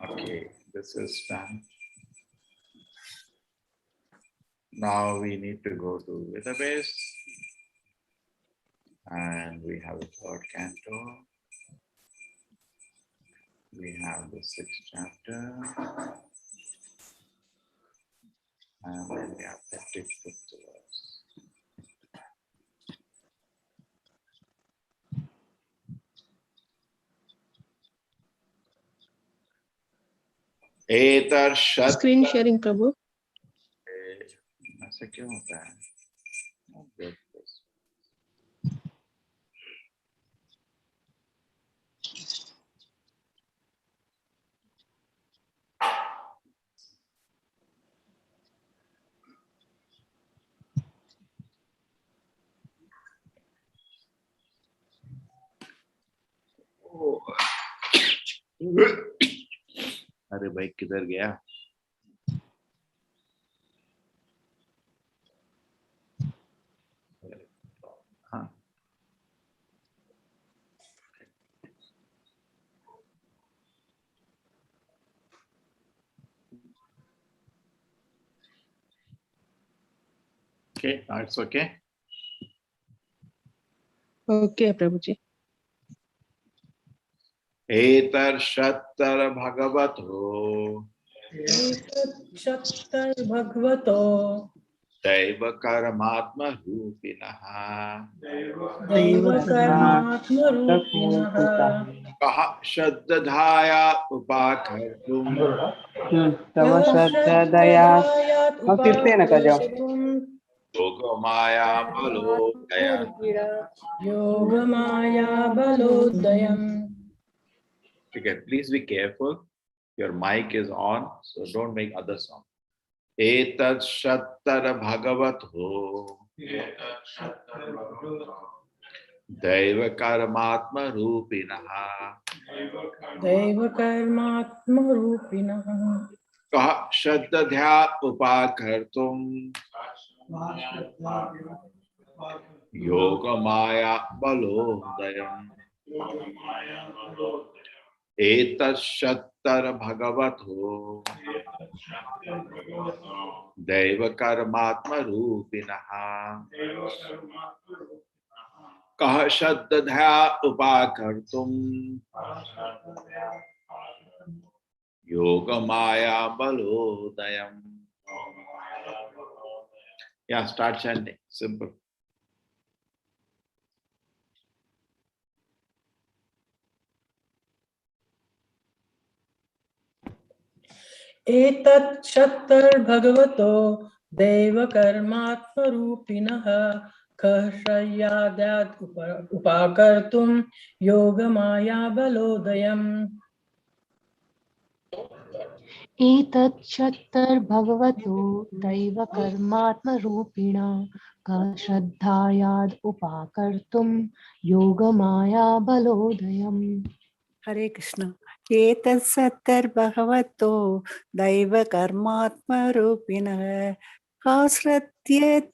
Okay, this is done. Now we need to go to Vidabase, and we have the third canto. We have the sixth chapter, and then we have 55th verse. Screen sharing, Prabhu. ऐसा क्यों होता है? अरे भाई किधर गया? हाँ Okay, now it's okay. Okay, Prabhuji. एतर्षत्तर भगवतो भगवतो दैव कर्मात्मरूपिणः दैवकर्मात्मरूपिणः कः श्रद्धधाया उपाकर्तुं तव श्रद्धया Yogmaya बलोदयम् Yogmaya बलोदयम्. Okay, please be careful. Your mic is on, so don't make other sound. Etat shattara bhagavatho Daiva karmatma rupinaha दैवकर्मात्मरूपिणः Kaha shraddadhya upakartum Yoga maya balodayam Etat shattara bhagavatho Daiva karmatma rupinaha Kaha shraddadhya upakartum Yoga maya balodayam. Yeah, start chanting. Simple. एतत् शक्तर्भगवतो दैवकर्मात्मरूपिणः खश्रय्याद्यात् उपाकर्तुं योगमाया बलोदयम्. एतच्छत्तर्भगवतो दैवकर्मात्मरूपिणा का श्रद्धायाद् उपाकर्तुं योगमाया बलोदयम्. हरे कृष्ण. एतत्सत्तर्भगवतो दैवकर्मात्मरूपिणः का श्रद्धेत्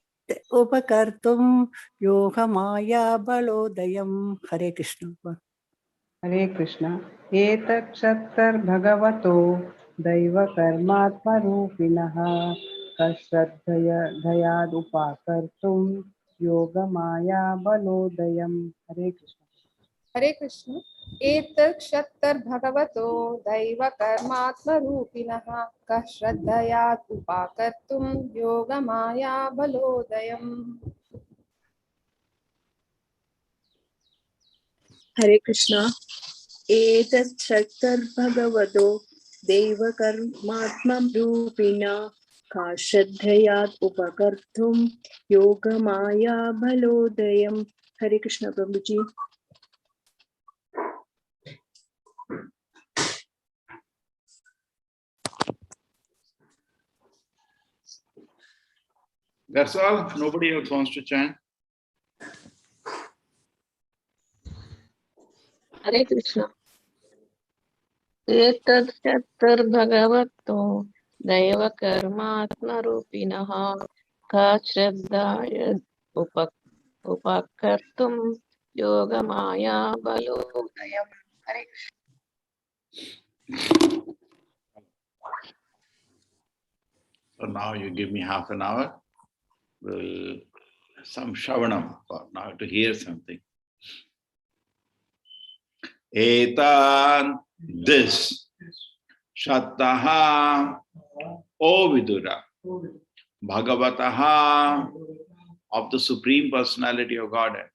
उपकर्तुं योगमाया बलोदयम्. हरे कृष्ण. हरे कृष्ण. एतच्छत्तर्भगवतो दैवकर्मात्मरूपिणः कश्रद्धयादुपाकर्तुं योगमाया बलोदयम्. हरे कृष्ण. हरे कृष्ण. एतत्क्षत्तर्भगवतो दैवकर्मात्मरूपिणः कः श्रद्धयात् उपाकर्तुं Yogmaya बलोदयम्. Hare Krishna. एतच्छक्तर्भगवतो दैवकर्मात्मरूपिणा का श्रद्धयात् उपकर्तुं Yogmaya बलोदयम्. Hare Krishna, Prabhuji. That's all. Nobody else wants to chant. Hare Krishna. एतच्छक्तर्भगवतो दैवकर्मात्मरूपिणः का श्रद्धयात् उपकर्तुं योगमाया बलोदयम्. हरे Krishna. So now you give me half an hour. We'll some Shravanam for now to hear something. Etan this Shattaha O Vidura Bhagavataha of the Supreme Personality of Godhead.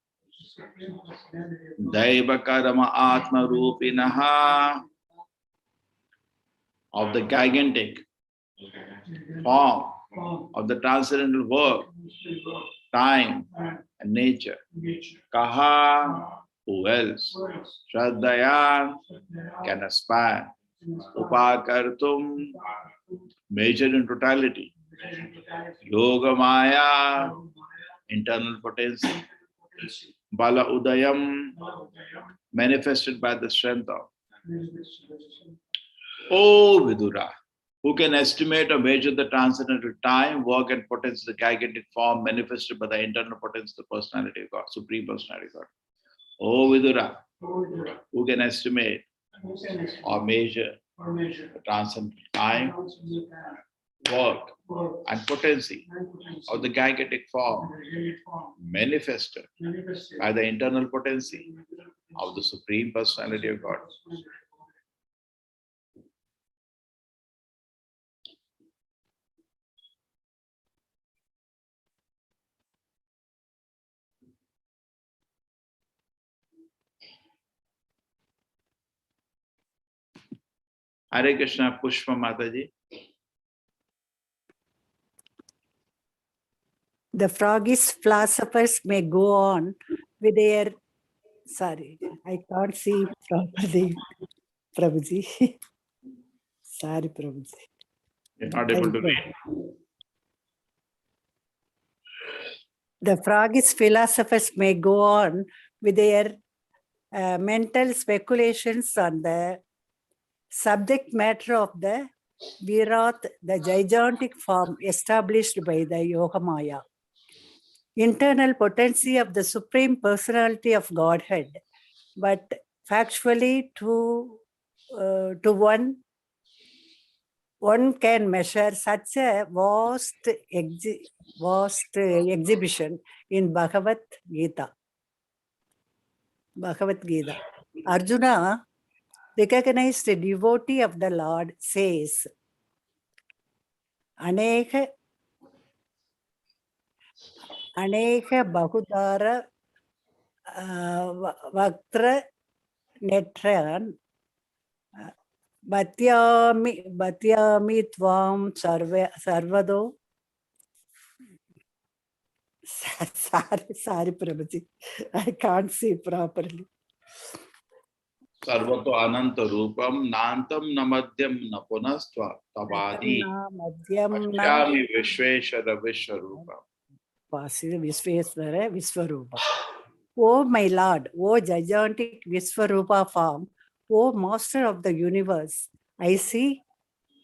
Daivakarama Atma Rupinaha of the gigantic form of the transcendental work, time and nature. Kaha, who else? Shraddhaya can aspire. Upakartum, measured in totality. Yogamaya, internal potency. Bala Udayam, manifested by the strength of. O Vidura, who can estimate or measure the transcendental time, work and potency, the gigantic form manifested by the internal potency, the personality of God, Supreme Personality of God. O Vidura, who can estimate or measure the transcendental time, work and potency of the gigantic form manifested by the internal potency of the Supreme Personality of God. Hare Krishna, Pushpa Mataji. The froggish philosophers may go on with their, sorry, I can't see properly, Prabhuji. Sorry, Prabhuji. You're not able to read. The froggish philosophers may go on with their mental speculations on the subject matter of the Virat, the gigantic form established by the Yogamaya. Internal potency of the Supreme Personality of Godhead, but factually to one can measure such a vast exhibition in Bhagavad Gita. Arjuna, recognized devotee of the Lord, says, Aneka Bahudara Vaktra Netran Bhatyami Tvam Sarvado. Sorry, Prabhuji. I can't see properly. Sarvato Ananta Rupam Nantam Namadhyam Napunastva Tabadi Ashyami Vishveshara Vishwarupam. Vishvesvara Vishwarupa. O my Lord, O gigantic Vishwarupa form, O Master of the universe, I see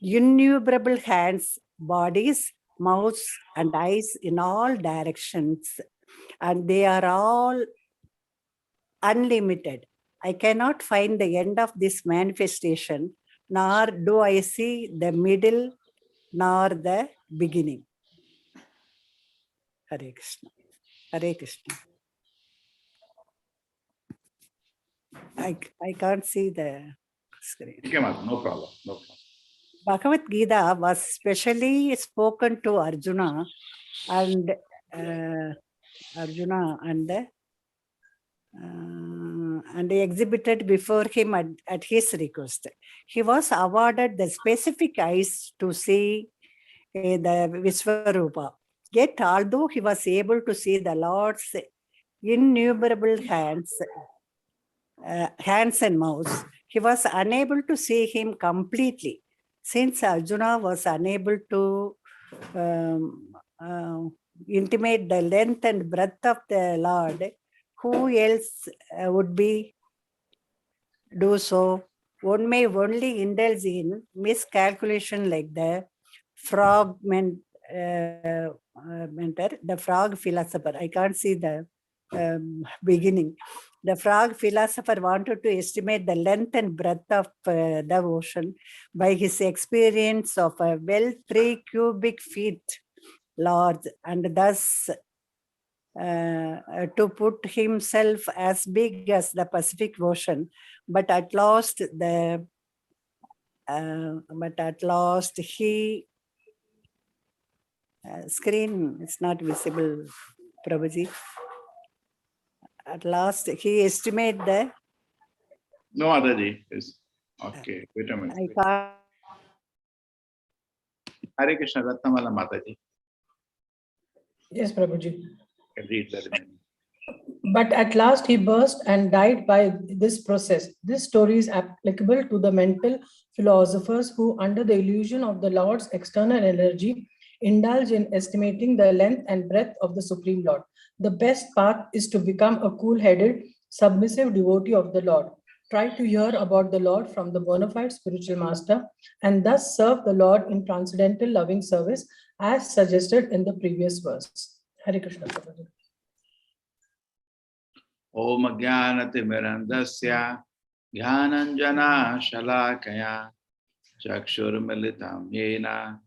innumerable hands, bodies, mouths, and eyes in all directions, and they are all unlimited. I cannot find the end of this manifestation, nor do I see the middle, nor the beginning. Hare Krishna. Hare Krishna. I can't see the screen. No problem. No problem. Bhagavad Gita was specially spoken to Arjuna and exhibited before him at his request. He was awarded the specific eyes to see the Vishwarupa. Yet, although he was able to see the Lord's innumerable hands and mouths, he was unable to see him completely. Since Arjuna was unable to intimate the length and breadth of the Lord, who else would do so? One may only indulge in miscalculation like the frog mentor, the frog philosopher. I can't see the beginning. The frog philosopher wanted to estimate the length and breadth of the ocean by his experience of a well 3 cubic feet large, and thus to put himself as big as the Pacific Ocean. But at last he screen is not visible, Prabhuji. At last he estimate the No, Adaji. Yes. Okay, wait a minute. I can't. Hare Krishna, Ratnamala Mataji. Yes, Prabhuji. Can read the remaining. But at last he burst and died by this process. This story is applicable to the mental philosophers who, under the illusion of the Lord's external energy, indulge in estimating the length and breadth of the Supreme Lord. The best path is to become a cool-headed, submissive devotee of the Lord. Try to hear about the Lord from the bona fide spiritual master and thus serve the Lord in transcendental loving service as suggested in the previous verse. Hare Krishna. Prabhuji. Om Jnanatimirandasya Jnananjana Shalakaya Chakshurmilitam Yena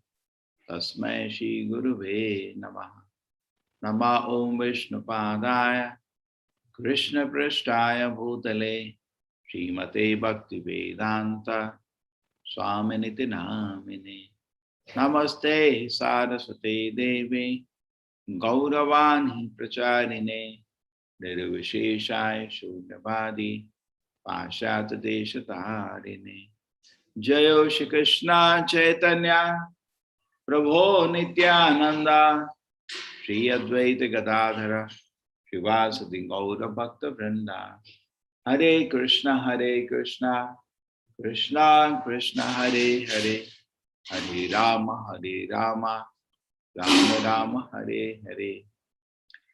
Tasmai Shri Guruve Namaha. Nama Om Vishnupadaya Krishna Prasthaya Bhutale Srimate Bhakti Vedanta Swaminiti Namine. Namaste Saraswati Devi Gauravani Pracharine Nirvisheshaya Shunyavadi Pashat Deshatarine. Jayo Shri Krishna Chaitanya Prabho Nityananda Shri Advaita Gadadhara Shivasati Gaura Bhakta Vrinda. Hare Krishna Krishna Krishna Hare Hare, Hare Rama Rama Rama Hare Hare.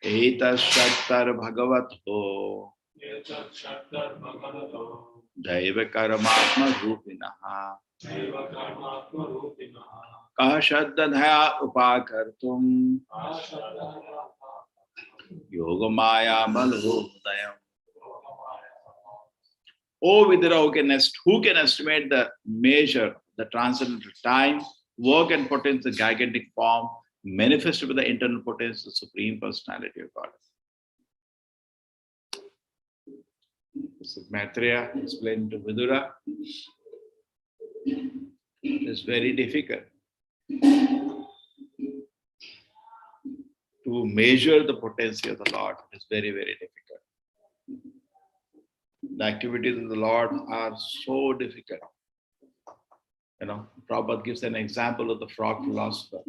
Etas Shaktar Bhagavato Daiva Karamatma Rupinaha Kahashaddhaya Upakartum Yogamaya Balhodayam. Oh Vidura, who can estimate the measure, the transcendental time, work and potence, the gigantic form, manifested by the internal potence, the Supreme Personality of God. This is Maitreya explained to Vidura. It's very difficult to measure the potency of the Lord. It's very, very difficult. The activities of the Lord are so difficult. You know, Prabhupada gives an example of the frog philosopher.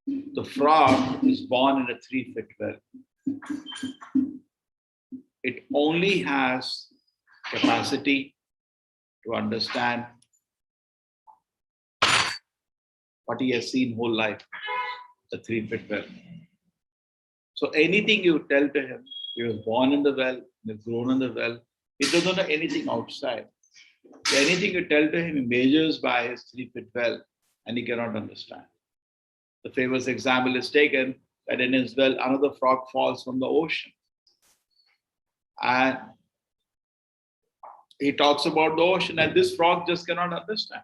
The frog is born in a 3-foot well. It only has capacity to understand what he has seen whole life, the 3-foot well. So anything you tell to him, he was born in the well, he has grown in the well, he doesn't know anything outside. So anything you tell to him, he measures by his 3-foot well, and he cannot understand. The famous example is taken that in his well, another frog falls from the ocean. And he talks about the ocean, and this frog just cannot understand.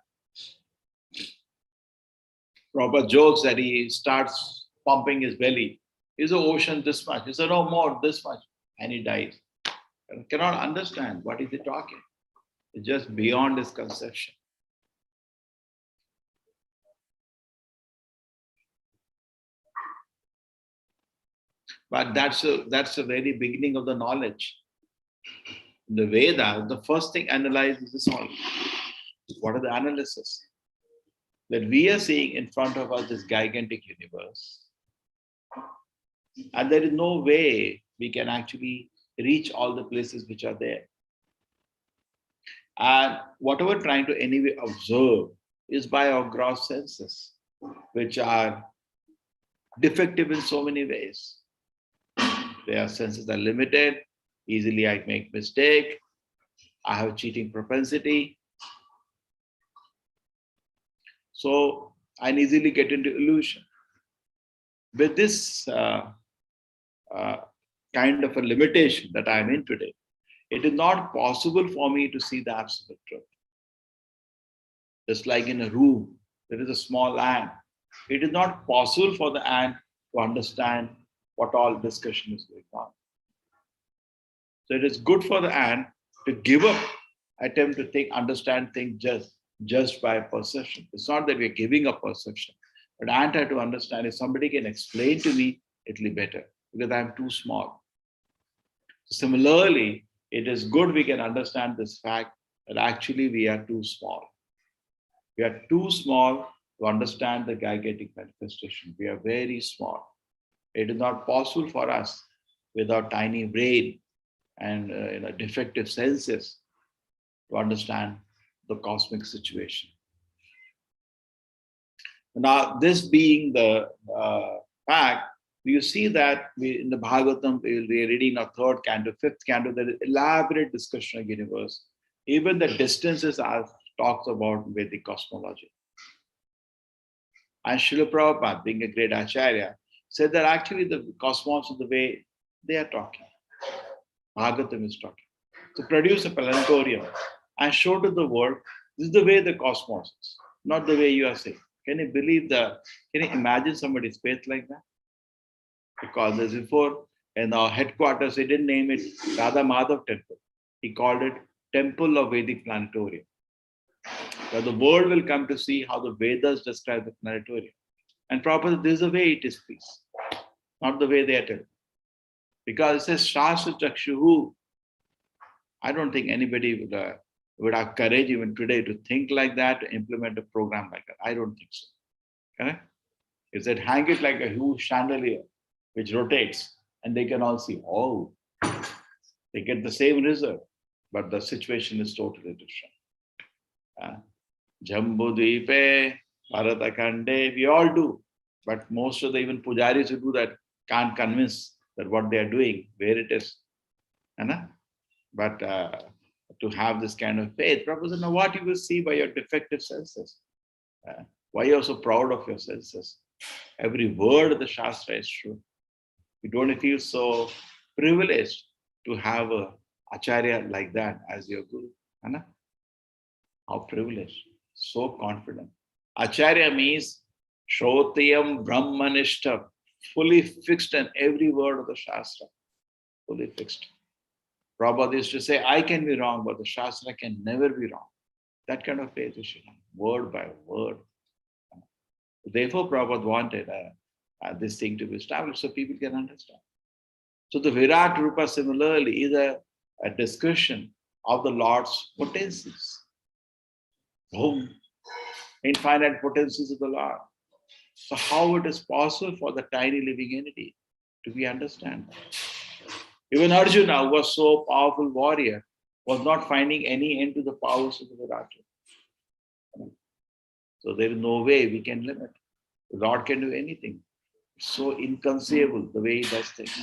Prabhupada jokes that he starts pumping his belly. Is the ocean this much? He said, no more, this much. And he dies. And cannot understand what is he talking. It's just beyond his conception. But that's the very beginning of the knowledge. In the Veda, the first thing analyzed is all. What are the analysis? That we are seeing in front of us this gigantic universe. And there is no way we can actually reach all the places which are there. And what we're trying to anyway observe is by our gross senses, which are defective in so many ways. Their senses are limited. Easily I make mistake. I have cheating propensity. So I easily get into illusion. With this kind of a limitation that I'm in today, it is not possible for me to see the absolute truth. Just like in a room, there is a small ant. It is not possible for the ant to understand what all discussion is going on. So it is good for the ant to give up attempt to understand things just by perception. It's not that we're giving up perception, but ant had to understand if somebody can explain to me, it'll be better because I'm too small. Similarly, it is good we can understand this fact that actually we are too small. We are too small to understand the gigantic manifestation. We are very small. It is not possible for us with our tiny brain and defective senses to understand the cosmic situation. Now, this being the fact, you see that in the Bhagavatam, we are reading our third canto, fifth canto, there is elaborate discussion of universe. Even the distances are talks about Vedic cosmology. And Srila Prabhupada, being a great Acharya, said that actually the cosmos is the way they are talking. Bhagavatam is talking. To produce a planetarium and show to the world, this is the way the cosmos is, not the way you are saying. Can you believe can you imagine somebody's faith like that? Because as before, in our headquarters, he didn't name it Radha Madhav Temple. He called it Temple of Vedic Planetarium. So the world will come to see how the Vedas describe the planetarium. And properly, this is the way it is, please. Not the way they are telling. Because it says Shastra Chakshuhu. I don't think anybody would have courage even today to think like that, to implement a program like that. I don't think so. Correct? It said hang it like a huge chandelier which rotates and they can all see, oh, they get the same result, but the situation is totally different. Jambudvipe, Bharatakande, we all do. But most of the even pujaris who do that can't convince that what they are doing, where it is. But to have this kind of faith, Prabhupada said, now what you will see by your defective senses? Why you are so proud of your senses? Every word of the Shastra is true. You don't feel so privileged to have a Acharya like that as your Guru. How privileged, so confident. Acharya means Shrotiyam Brahmanishta, fully fixed in every word of the Shastra, fully fixed. Prabhupada used to say, I can be wrong, but the Shastra can never be wrong. That kind of faith is word by word. Therefore, Prabhupada wanted this thing to be established so people can understand. So the Virat Rupa similarly is a discussion of the Lord's potencies. Infinite potencies of the Lord. So how it is possible for the tiny living entity to be understand? Even Arjuna, who was so powerful warrior, was not finding any end to the powers of the Virat. So there is no way we can limit. The Lord can do anything. It's so inconceivable the way he does things.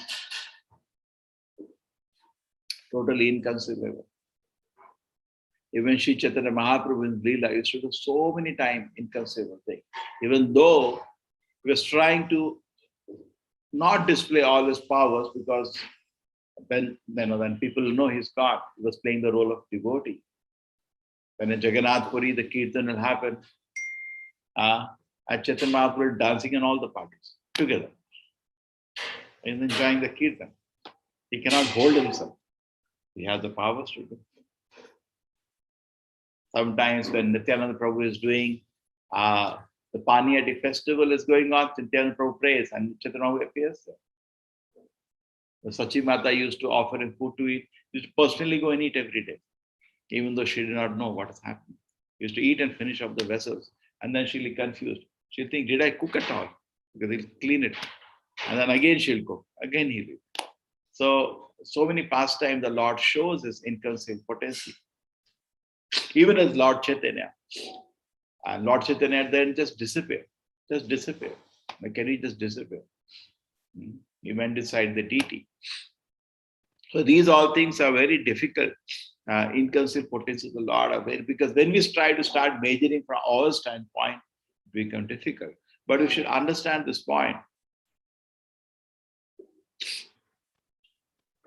Totally inconceivable. Even Sri Chaitanya Mahaprabhu in Leela used to do so many times inconceivable things. Even though he was trying to not display all his powers, because when people know he's God, he was playing the role of devotee. When in Jagannath Puri the Kirtan will happen, at Chaitanya Mahaprabhu dancing in all the parties together. He's enjoying the Kirtan. He cannot hold himself. He has the powers to do. Sometimes when Nityananda Prabhu is doing the Paniyati festival is going on, Nityananda Prabhu prays and Chaitanya Mahaprabhu appears there. The Sachi Mata used to offer him food to eat. He used to personally go and eat every day, even though she did not know what is happening. He used to eat and finish up the vessels, and then she'll be confused. She'll think, did I cook at all? Because he'll clean it. And then again she'll cook. Again he'll eat. So many pastimes the Lord shows his inconceivable potency. Even as Lord Chaitanya. And Lord Chaitanya then just disappear. Just disappear. Can he just disappear? He went inside the deity. So these all things are very difficult. Inconceivable potency of the Lord are very, because when we try to start measuring from our standpoint, it becomes difficult. But we should understand this point.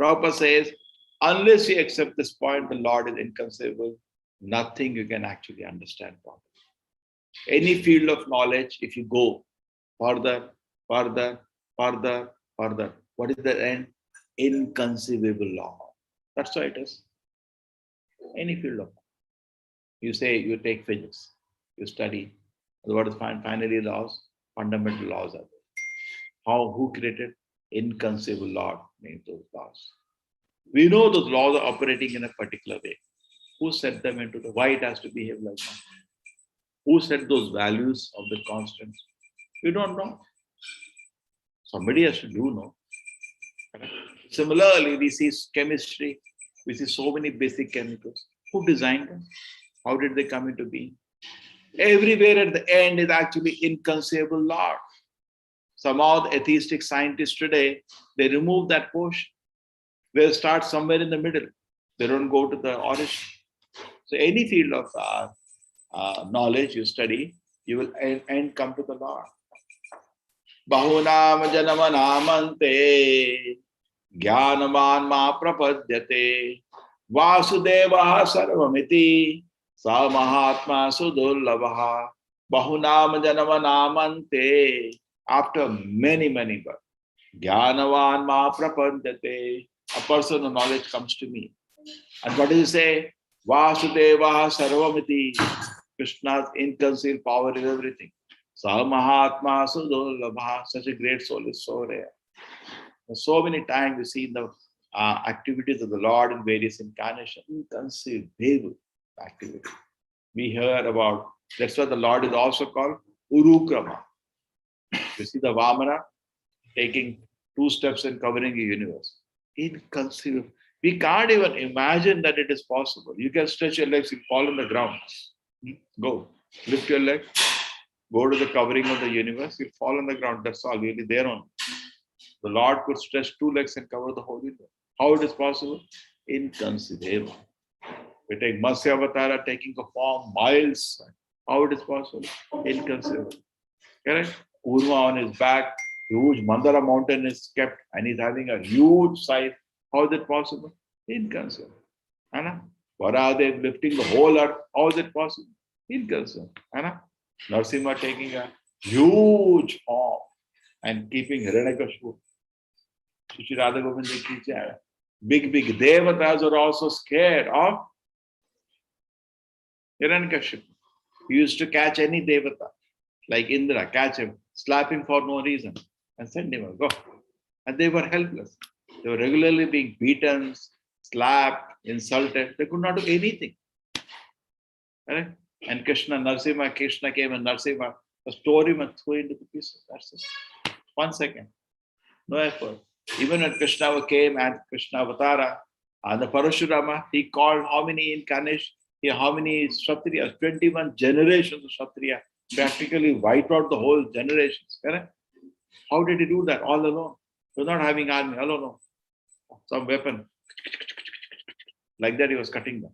Prabhupada says, unless you accept this point, the Lord is inconceivable, nothing you can actually understand properly. Any field of knowledge, if you go further, further, further, further, what is the end? Inconceivable law. That's why it is. Any field of knowledge. You say you take physics, you study, what is finally laws? Fundamental laws are there. Who created? Inconceivable law means those laws. We know those laws are operating in a particular way. Who set them into the why it has to behave like that? Who set those values of the constants? We don't know. Somebody has to do know. Similarly, we see chemistry, we see so many basic chemicals. Who designed them? How did they come into being? Everywhere at the end is actually inconceivable law. Somehow the atheistic scientists today, they remove that portion. They'll start somewhere in the middle. They don't go to the origin. So any field of knowledge you study, you will end come to the Lord. Bahunam janamanamante jnanaman ma prapadyate vasudeva sarvamiti sa mahatma sudullabha bahunam janamanamante. After many births, jnanavan ma prapadyate, a person of knowledge comes to me. And what does he say? Vasudeva sarvamiti. Krishna's inconceivable power is everything. Sa Mahatma Sudullabha. Such a great soul is so rare. So many times we see the activities of the Lord in various incarnations. Inconceivable activity. We hear about, that's why the Lord is also called Urukrama. You see the Vamana taking 2 steps and covering the universe. Inconceivable. We can't even imagine that it is possible. You can stretch your legs, you fall on the ground. Go. Lift your leg. Go to the covering of the universe. You fall on the ground. That's all. Really there on. The Lord could stretch 2 legs and cover the whole universe. How it is possible? Inconceivable. We take Matsya Avatara taking a form miles. How it is possible? Inconceivable. Correct? Kurma on his back, huge Mandara mountain is kept, and he's having a huge size. How is it possible? Inconceivable. Anna? Varadev lifting the whole earth. How is it possible? Inconceivable. Anna? Narsimha taking a huge form and keeping Hiranyakashipu. Shri Radha Govinda ki jai. Big devatas are also scared of Hiranyakashipu. He used to catch any devata, like Indra, catch him, slap him for no reason, and send him away. Go. And they were helpless. They were regularly being beaten, slapped, insulted. They could not do anything. Right? And Krishna came and Narsimha tore him and threw into the pieces. That's it. 1 second. No effort. Even when Krishna came and Krishna Avatara, and the Parashurama, he called how many incarnations? How many Kshatriyas? 21 generations of Kshatriya. Practically wiped out the whole generations. Correct? How did he do that? All alone. He was not having army. Alone. Some weapon. Like that he was cutting them.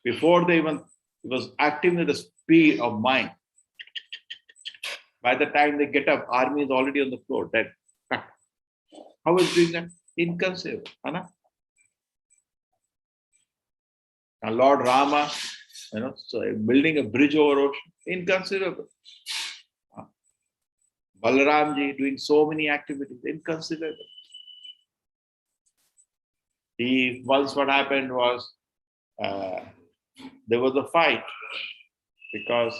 Before they even, he was acting with the speed of mind. By the time they get up, army is already on the floor, dead. Cut. How is doing that? Inconceivable. Anna? And Lord Rama, so building a bridge over ocean, inconceivable. Balaramji doing so many activities, inconceivable. Once what happened was, there was a fight because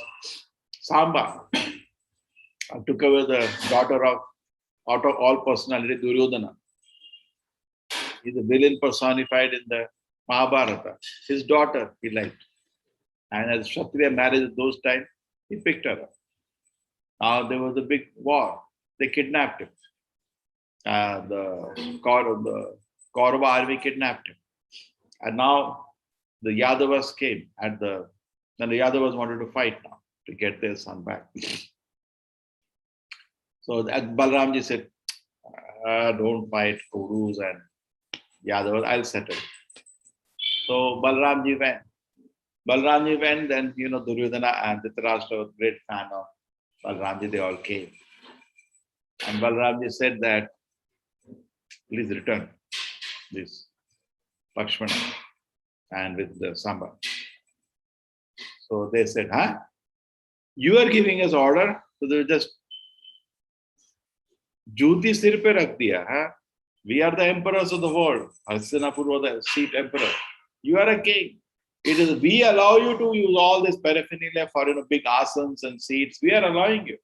Samba took away the daughter of out of all personality, Duryodhana. He's a villain personified in the Mahabharata. His daughter he liked. And as Kshatriya marriage at those times, he picked her up. Now there was a big war. They kidnapped him. The Kaurava army kidnapped him. And now the Yadavas came and the Yadavas wanted to fight now to get their son back. So Balramji said, don't fight Kurus and Yadavas, I'll settle. So Balramji went. Then Duryodhana and Dhritarashtra, great fan of Balramji, they all came. And Balramji said that, please return this Lakshmana, and with the Samba. So they said, huh? You are giving us order? So they just Jyoti sir pe rakh diya, huh? We are the emperors of the world. Hastinapur was the seat emperor. You are a king. It is we allow you to use all this paraphernalia for big asanas and seats. We are allowing you.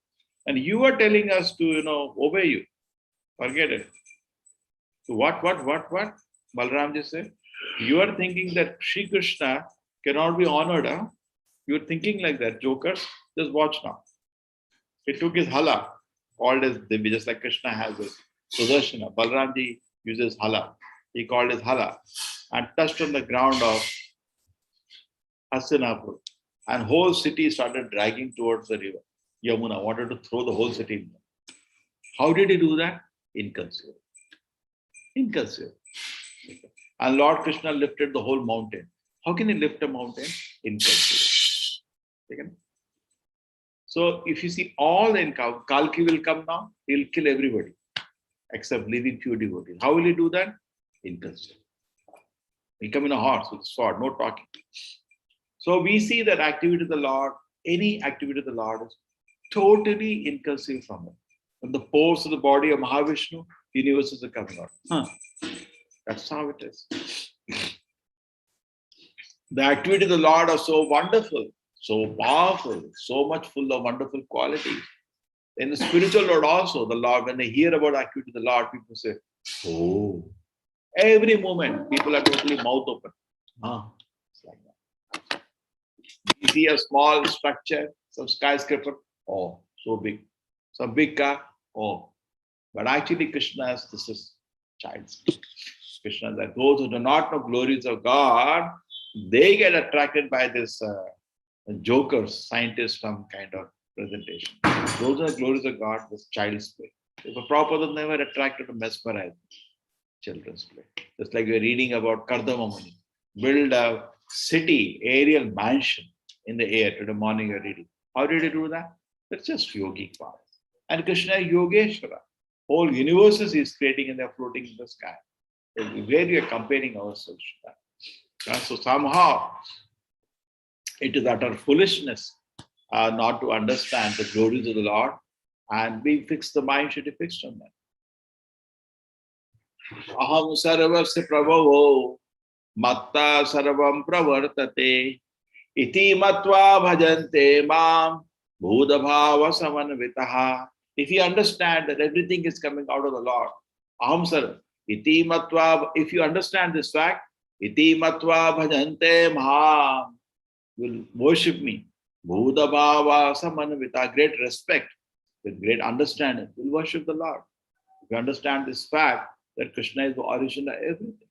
And you are telling us to obey you. Forget it. So what? Balramji said, you are thinking that Sri Krishna cannot be honored, huh? You are thinking like that, jokers. Just watch now. He took his hala, called as Divya, just like Krishna has his Sudarshana. Balramji uses hala. He called his hala and touched on the ground of Hastinapur. And whole city started dragging towards the river. Yamuna wanted to throw the whole city in there. How did he do that? Inconceivable. Inconceivable. And Lord Krishna lifted the whole mountain. How can he lift a mountain? Inconceivable. So if you see all the encounters, Kalki will come now, he'll kill everybody except leaving few devotees. How will he do that? Inconceivable. He'll come in a horse with a sword, no talking. So we see that activity of the Lord, any activity of the Lord is totally inconceivable from him. From the pores of the body of Mahavishnu, universes are coming out. That's how it is. The activity of the Lord are so wonderful, so powerful, so much full of wonderful qualities. In the spiritual world also, the Lord, when they hear about the activity of the Lord, people say, oh, every moment, people are totally mouth open. It's like that. You see a small structure, some skyscraper, oh, so big. Some big car, oh. But actually, Krishna's, this is child's. Krishna, that those who do not know glories of God, they get attracted by this jokers, scientists, some kind of presentation. Those are the glories of God, this child's play. If a Prabhupada never attracted to mesmerize children's play. Just like we're reading about Kardama Muni. Build a city, aerial mansion in the air. Today morning you're reading. How did he do that? That's just yogic power. And Krishna is Yogeshwara. Whole universes he's creating and they're floating in the sky. Where we are comparing ourselves to that. So somehow it is utter foolishness not to understand the glories of the Lord, and we fix the mind should be fixed on that. Aham sarvasya prabhavo matta sarvam pravartate iti matva bhajante mam bhudabhava samanvitaha. If you understand that everything is coming out of the Lord, aham sarva iti matva, if you understand this fact, iti matva bhajante mam, will worship me. Bhudabhava samanvita, great respect, with great understanding, will worship the Lord. If you understand this fact, that Krishna is the origin of everything.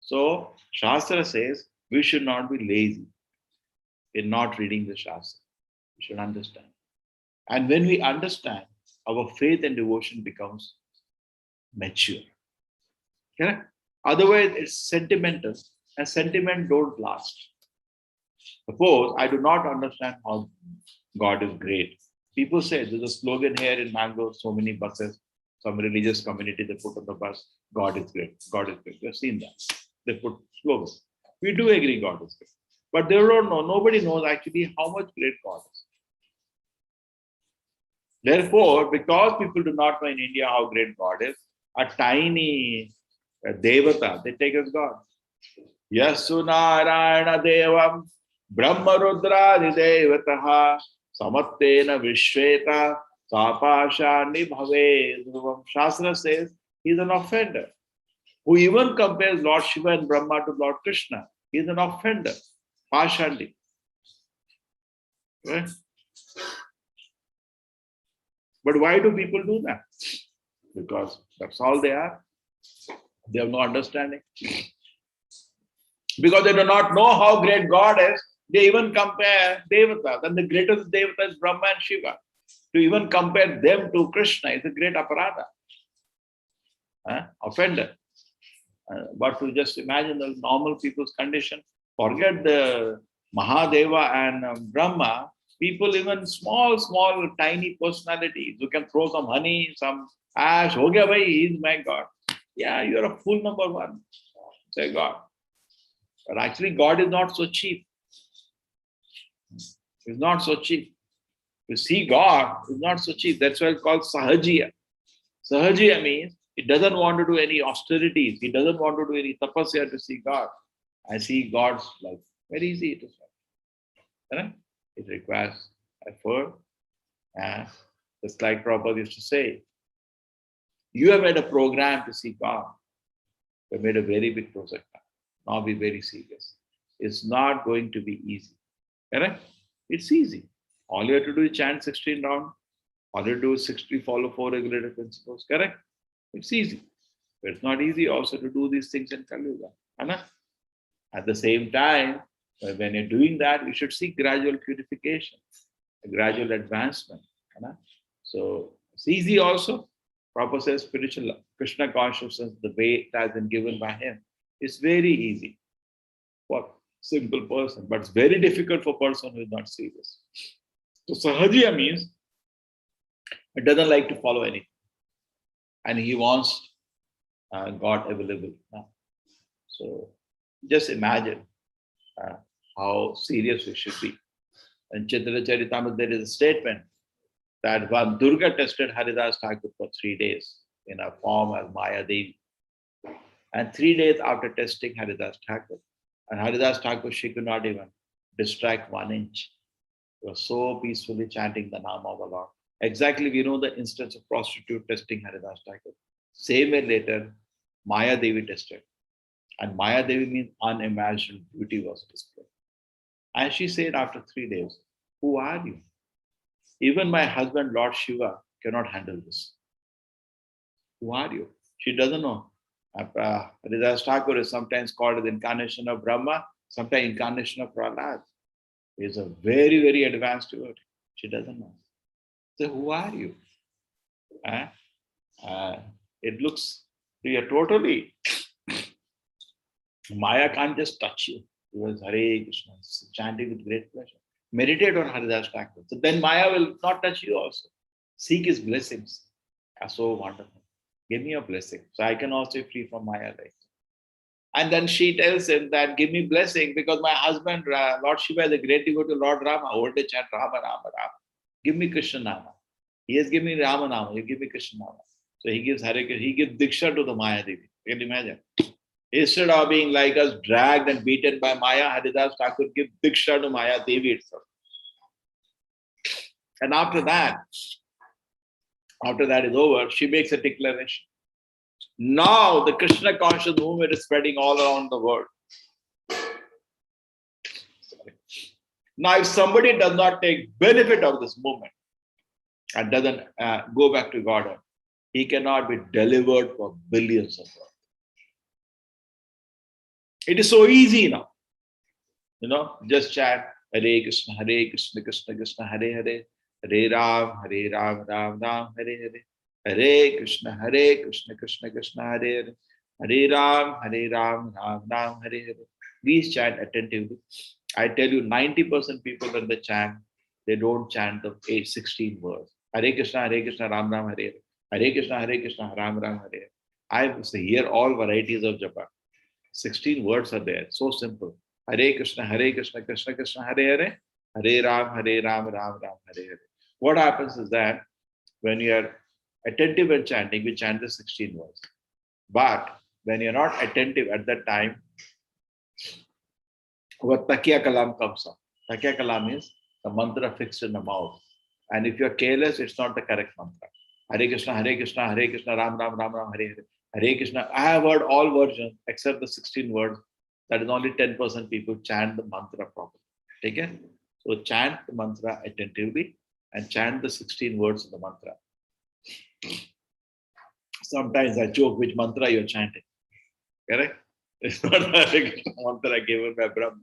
So, Shastra says we should not be lazy in not reading the Shastra. We should understand. And when we understand, our faith and devotion becomes mature. Okay? Otherwise, it's sentimental, and sentiment don't last. Suppose I do not understand how God is great. People say there's a slogan here in Mangalore, so many buses, some religious community, they put on the bus, God is great, God is great. We've seen that. They put slogans. We do agree God is great. But they don't know, nobody knows actually how much great God is. Therefore, because people do not know in India how great God is, a tiny devata, they take as God. Yasu Narayana Devam Brahma Rudradi Devataha Samattena Vishweta Sapashani Bhave. Shastra says he's an offender who even compares Lord Shiva and Brahma to Lord Krishna. He's an offender. Pashandi. Right? But why do people do that? Because that's all they are. They have no understanding. Because they do not know how great God is, they even compare Devatas. And the greatest Devata is Brahma and Shiva. To even compare them to Krishna is a great aparadha. Offender. But to just imagine the normal people's condition, forget the Mahadeva and Brahma, people even small, tiny personalities who can throw some honey, some ash, ho gaya bhai, he is my God. Yeah, you are a fool number one. Say God. But actually, God is not so cheap. He's not so cheap. To see God is not so cheap. That's why it's called Sahajiya. Sahajiya means he doesn't want to do any austerities. He doesn't want to do any tapasya to see God. I see God's life. Very easy it is. Right? It requires effort. And just like Prabhupada used to say, you have made a program to see God. You have made a very big project. Now be very serious. It's not going to be easy. Correct? It's easy. All you have to do is chant 16 rounds. All you have to do is 60, follow 4 regulative principles. Correct? It's easy. But it's not easy also to do these things in Kali Yuga. At the same time, when you're doing that, you should see gradual purification, a gradual advancement. So it's easy also. Prabhupada says spiritual Krishna consciousness, the way it has been given by him, is very easy for simple person, but it's very difficult for person who is not serious. So Sahajiya means it doesn't like to follow anything. And he wants God available. So just imagine how serious we should be. In Chaitanya Charitamrita, there is a statement that when Durga tested Haridas Thakur for 3 days in a form as Maya Devi. And 3 days after testing Haridas Thakur, and Haridas Thakur, she could not even distract 1 inch. He was so peacefully chanting the name of the Lord. Exactly, we know the instance of prostitute testing Haridas Thakur. Same way later, Maya Devi tested. And Maya Devi means unimaginable beauty was displayed. And she said after 3 days, who are you? Even my husband, Lord Shiva, cannot handle this. Who are you? She doesn't know. Haridas Thakur is sometimes called the incarnation of Brahma, sometimes incarnation of Prahlad. He is a very, very advanced devotee. She doesn't know. So who are you? It looks, you are totally, Maya can't just touch you. Because Hare Krishna, chanting with great pleasure. Meditate on Haridas Thakur. So then Maya will not touch you also. Seek his blessings. Are so wonderful. Give me a blessing. So I can also be free from Maya life. And then she tells him that give me blessing because my husband, Lord Shiva, is a great devotee to Lord Rama. All day chant Rama, Rama, Rama. Give me Krishna Nama. He has given me Rama Nama. You give me Krishna Nama. So he gives Hare Krishna. He gives Diksha to the Maya Devi. You can imagine. Instead of being like us, dragged and beaten by Maya, Haridas Thakur gives Diksha to Maya Devi itself. And after that is over, she makes a declaration. Now the Krishna conscious movement is spreading all around the world. Now if somebody does not take benefit of this movement and doesn't go back to Godhead, he cannot be delivered for billions of worlds. It is so easy now. Just chant Hare Krishna, Krishna Krishna, Hare Hare, Hare Ram, Ram Ram, Hare Hare. Hare Krishna, Krishna Krishna, Hare Hare. Hare Ram, Ram Ram, Hare Hare. Please chant attentively. I tell you, 90% people when they chant, they don't chant the 16 words. Hare Krishna, Ram Ram, Hare Hare. Hare Krishna, Ram Ram, Hare Hare. I hear all varieties of japa. 16 words are there. So simple. Hare Krishna, Krishna Krishna, Hare Hare. Hare Ram, Ram Ram, Hare Hare. What happens is that when you are attentive and chanting, we chant the 16 words. But when you're not attentive at that time, what Takya Kalam comes up. Takya Kalam is the mantra fixed in the mouth. And if you're careless, it's not the correct mantra. Hare Krishna, Ram Ram, Hare Hare. Hare Krishna. I have heard all versions except the 16 words. That is only 10% people chant the mantra properly. Take it? So chant the mantra attentively and chant the 16 words of the mantra. Sometimes I joke which mantra you're chanting. Correct? It's not the mantra given by Brahma.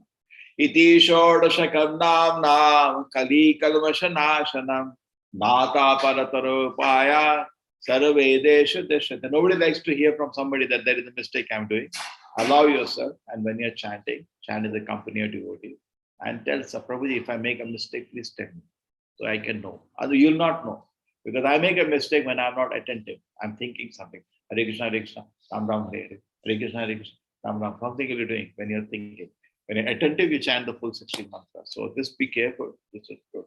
Iti shodashakam nam kali kalmashanashanam nata paratarupaya sarvedesha deshata. Nobody likes to hear from somebody that there is a mistake I'm doing. Allow yourself, and when you're chanting, chant in the company of devotee, and tell Prabhuji, if I make a mistake, please tell me, so I can know. Otherwise, you'll not know. Because I make a mistake when I'm not attentive. I'm thinking something. Hare Krishna, Ram Ram, Hare Hare. Hare Krishna, Ram Ram. Something you're doing when you're thinking. When you're attentive, you chant the full 16 mantras. So just be careful. This is good.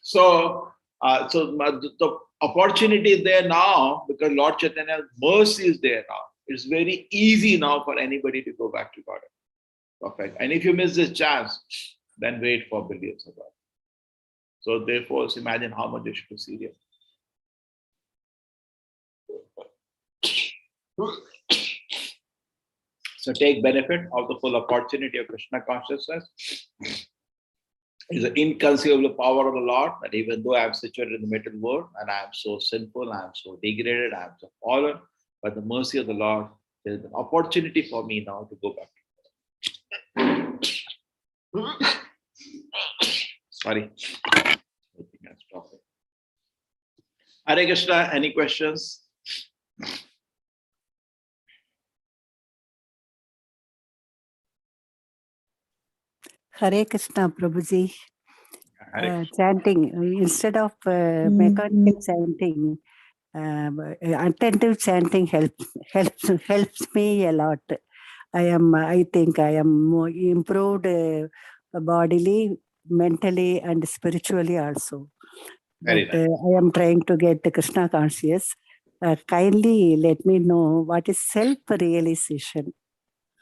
So, the opportunity is there now because Lord Chaitanya's mercy is there now. It's very easy now for anybody to go back to God. Perfect. And if you miss this chance, then wait for billions of dollars. So therefore, imagine how much you should be serious. So take benefit of the full opportunity of Krishna consciousness. It is the inconceivable power of the Lord that even though I am situated in the material world and I am so sinful, I am so degraded, I am so fallen, but the mercy of the Lord, there is an opportunity for me now to go back. Sorry. I think I stopped it. Hare Krishna, any questions? Hare Krishna, Prabhuji. Hare Chanting, instead of mechanical chanting, attentive chanting helps me a lot. I think I am more improved bodily, mentally, and spiritually also. Very But nice. I am trying to get Krishna conscious. Kindly let me know what is self-realization.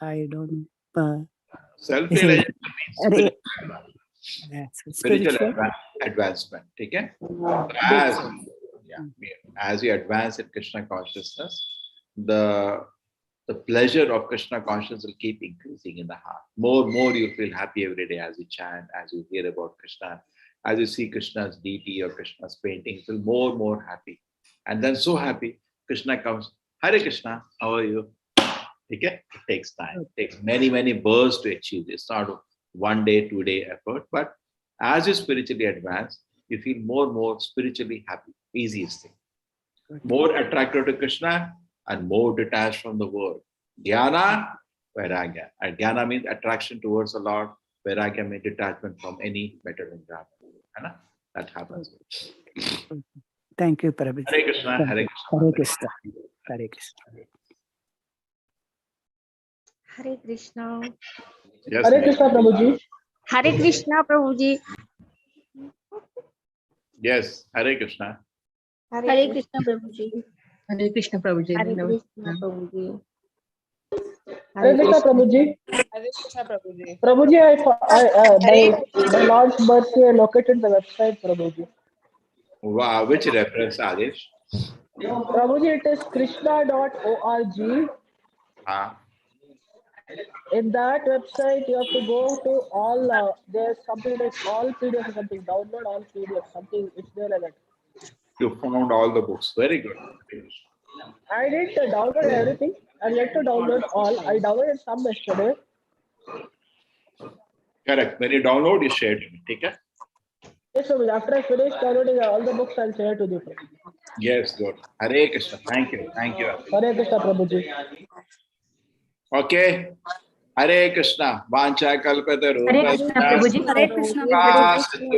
I don't know. Self-realization means spiritual Spiritual. advancement. Okay? As you advance in Krishna consciousness, the pleasure of Krishna consciousness will keep increasing in the heart. More you'll feel happy every day as you chant, as you hear about Krishna, as you see Krishna's deity or Krishna's painting, you feel more happy. And then so happy, Krishna comes, Hare Krishna, how are you? Okay? It takes time. It takes many births to achieve this. It's not a 1 day, 2 day effort, but as you spiritually advance, you feel more spiritually happy. Easiest thing. More attracted to Krishna and more detached from the world. Jnana, Vairagya. And Jnana means attraction towards the Lord. Vairagya means detachment from any material environment. That happens. Thank you, Prabhuji. Hare Krishna, Hare Krishna. Hare Krishna. Hare Krishna. Hare Krishna. Yes, Hare Krishna, Prabhuji. Hare Krishna, Prabhuji. Yes, Hare Krishna. Hare Krishna, Prabhuji. Hare Krishna, Prabhuji. Hare Krishna, Prabhuji. Hare Krishna, Prabhuji. Hare Krishna, Prabhuji. By Lord's mercy, I located the website, Prabhuji. Wow, which reference, Adesh? Prabhuji, it is krishna.org. In that website, you have to go to all, there's something like all PDFs or something, download all PDFs, something, it's there like that. You found all the books. Very good. I didn't download everything. I yet to download all. I downloaded some yesterday. Correct. When you download, you share to me. Okay? Yes, Prabhuji. After I finish downloading all the books, I'll share to you. Yes, good. Hare Krishna. Thank you. Hare Krishna, Prabhuji. Okay. Hare Krishna. Vancha kalpataru. Hare Krishna, Prabhuji. Hare Krishna, Prabhuji.